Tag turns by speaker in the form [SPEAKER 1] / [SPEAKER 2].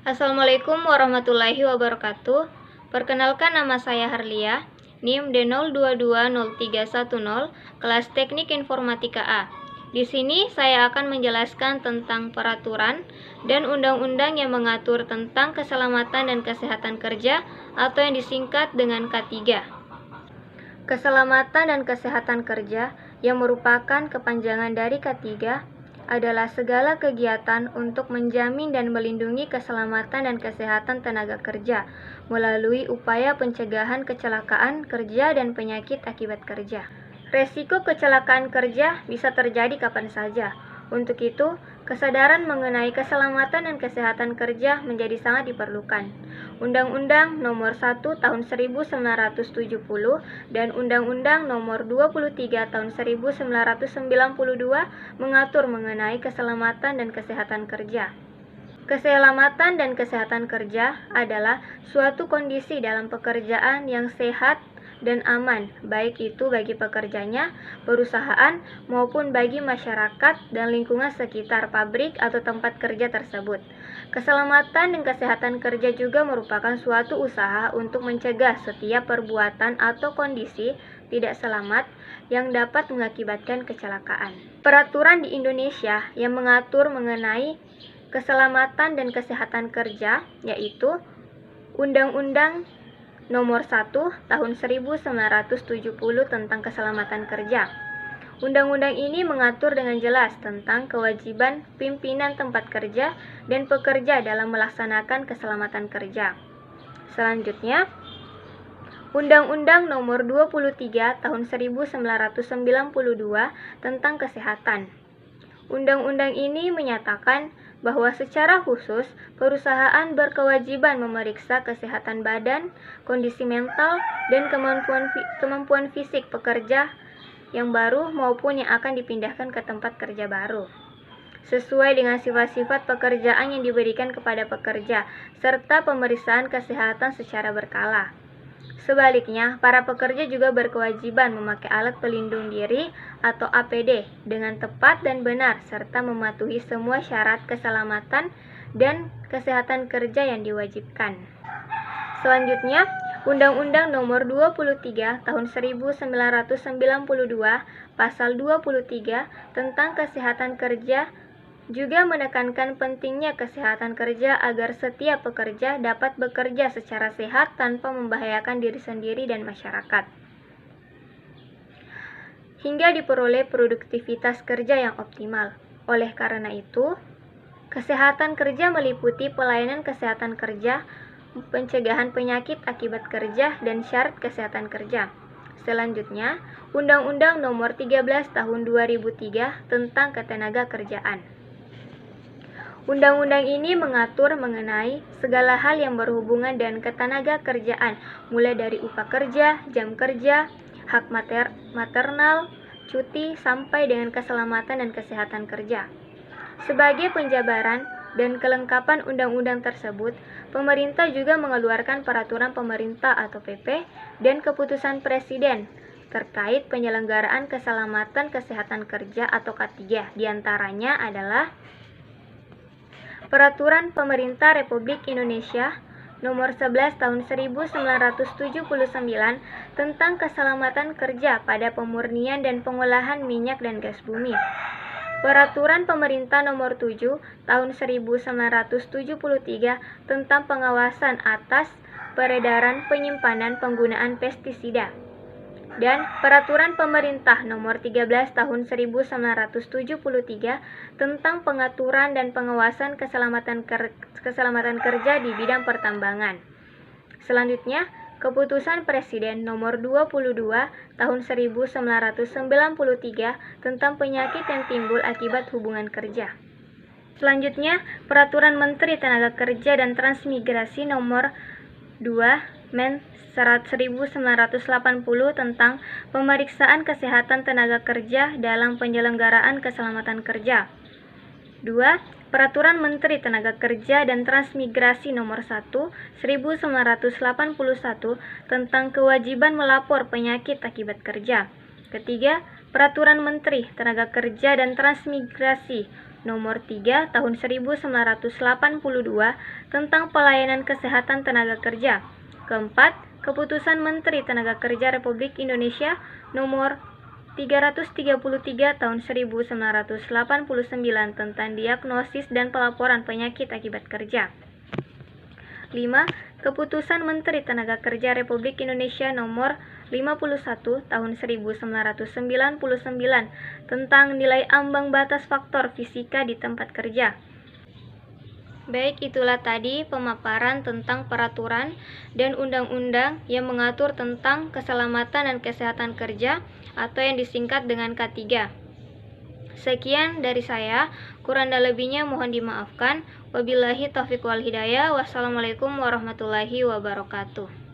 [SPEAKER 1] Assalamualaikum warahmatullahi wabarakatuh. Perkenalkan, nama saya Harlia, NIM D02203110, kelas Teknik Informatika A. Di sini saya akan menjelaskan tentang peraturan dan undang-undang yang mengatur tentang keselamatan dan kesehatan kerja atau yang disingkat dengan K3. Keselamatan dan kesehatan kerja yang merupakan kepanjangan dari K3 adalah segala kegiatan untuk menjamin dan melindungi keselamatan dan kesehatan tenaga kerja melalui upaya pencegahan kecelakaan kerja dan penyakit akibat kerja. Resiko kecelakaan kerja bisa terjadi kapan saja. Untuk itu, kesadaran mengenai keselamatan dan kesehatan kerja menjadi sangat diperlukan. Undang-Undang Nomor 1 Tahun 1970 dan Undang-Undang Nomor 23 Tahun 1992 mengatur mengenai keselamatan dan kesehatan kerja. Keselamatan dan kesehatan kerja adalah suatu kondisi dalam pekerjaan yang sehat dan aman, baik itu bagi pekerjanya, perusahaan, maupun bagi masyarakat dan lingkungan sekitar pabrik atau tempat kerja tersebut. Keselamatan dan kesehatan kerja juga merupakan suatu usaha untuk mencegah setiap perbuatan atau kondisi tidak selamat yang dapat mengakibatkan kecelakaan. Peraturan di Indonesia yang mengatur mengenai keselamatan dan kesehatan kerja yaitu Undang-Undang Nomor 1 Tahun 1970 tentang keselamatan kerja. Undang-undang ini mengatur dengan jelas tentang kewajiban pimpinan tempat kerja dan pekerja dalam melaksanakan keselamatan kerja. Selanjutnya, Undang-Undang Nomor 23 Tahun 1992 tentang kesehatan. Undang-undang ini menyatakan bahwa secara khusus perusahaan berkewajiban memeriksa kesehatan badan, kondisi mental, dan kemampuan fisik pekerja yang baru maupun yang akan dipindahkan ke tempat kerja baru, sesuai dengan sifat-sifat pekerjaan yang diberikan kepada pekerja, serta pemeriksaan kesehatan secara berkala. Sebaliknya, para pekerja juga berkewajiban memakai alat pelindung diri atau APD dengan tepat dan benar, serta mematuhi semua syarat keselamatan dan kesehatan kerja yang diwajibkan. Selanjutnya, Undang-Undang Nomor 23 Tahun 1992 Pasal 23 tentang kesehatan kerja juga menekankan pentingnya kesehatan kerja agar setiap pekerja dapat bekerja secara sehat tanpa membahayakan diri sendiri dan masyarakat, hingga diperoleh produktivitas kerja yang optimal. Oleh karena itu, kesehatan kerja meliputi pelayanan kesehatan kerja, pencegahan penyakit akibat kerja, dan syarat kesehatan kerja. Selanjutnya, Undang-Undang Nomor 13 Tahun 2003 tentang Ketenagakerjaan. Undang-undang ini mengatur mengenai segala hal yang berhubungan dengan ketenagakerjaan, mulai dari upah kerja, jam kerja, hak maternal, cuti, sampai dengan keselamatan dan kesehatan kerja. Sebagai penjabaran dan kelengkapan undang-undang tersebut, pemerintah juga mengeluarkan peraturan pemerintah atau PP dan keputusan presiden terkait penyelenggaraan keselamatan kesehatan kerja atau K3. Di antaranya adalah Peraturan Pemerintah Republik Indonesia Nomor 11 Tahun 1979 tentang keselamatan kerja pada pemurnian dan pengolahan minyak dan gas bumi. Peraturan Pemerintah Nomor 7 Tahun 1973 tentang pengawasan atas peredaran, penyimpanan, penggunaan pestisida. Dan Peraturan Pemerintah Nomor 13 Tahun 1973 tentang pengaturan dan pengawasan keselamatan kerja di bidang pertambangan. Selanjutnya, Keputusan Presiden Nomor 22 Tahun 1993 tentang penyakit yang timbul akibat hubungan kerja. Selanjutnya, Peraturan Menteri Tenaga Kerja dan Transmigrasi Nomor 2 Men 1980 tentang pemeriksaan kesehatan tenaga kerja dalam penyelenggaraan keselamatan kerja. 2. Peraturan Menteri Tenaga Kerja dan Transmigrasi Nomor 1 1981 tentang kewajiban melapor penyakit akibat kerja. Ketiga, Peraturan Menteri Tenaga Kerja dan Transmigrasi Nomor 3 Tahun 1982 tentang Pelayanan Kesehatan Tenaga Kerja. Keempat, Keputusan Menteri Tenaga Kerja Republik Indonesia Nomor 333 Tahun 1989 tentang diagnosis dan pelaporan penyakit akibat kerja. 5. Keputusan Menteri Tenaga Kerja Republik Indonesia Nomor 51 Tahun 1999 tentang nilai ambang batas faktor fisika di tempat kerja. Baik, itulah tadi pemaparan tentang peraturan dan undang-undang yang mengatur tentang keselamatan dan kesehatan kerja atau yang disingkat dengan K3. Sekian dari saya, kurang dan lebihnya mohon dimaafkan. Wabillahi taufiq wal hidayah. Wassalamualaikum warahmatullahi wabarakatuh.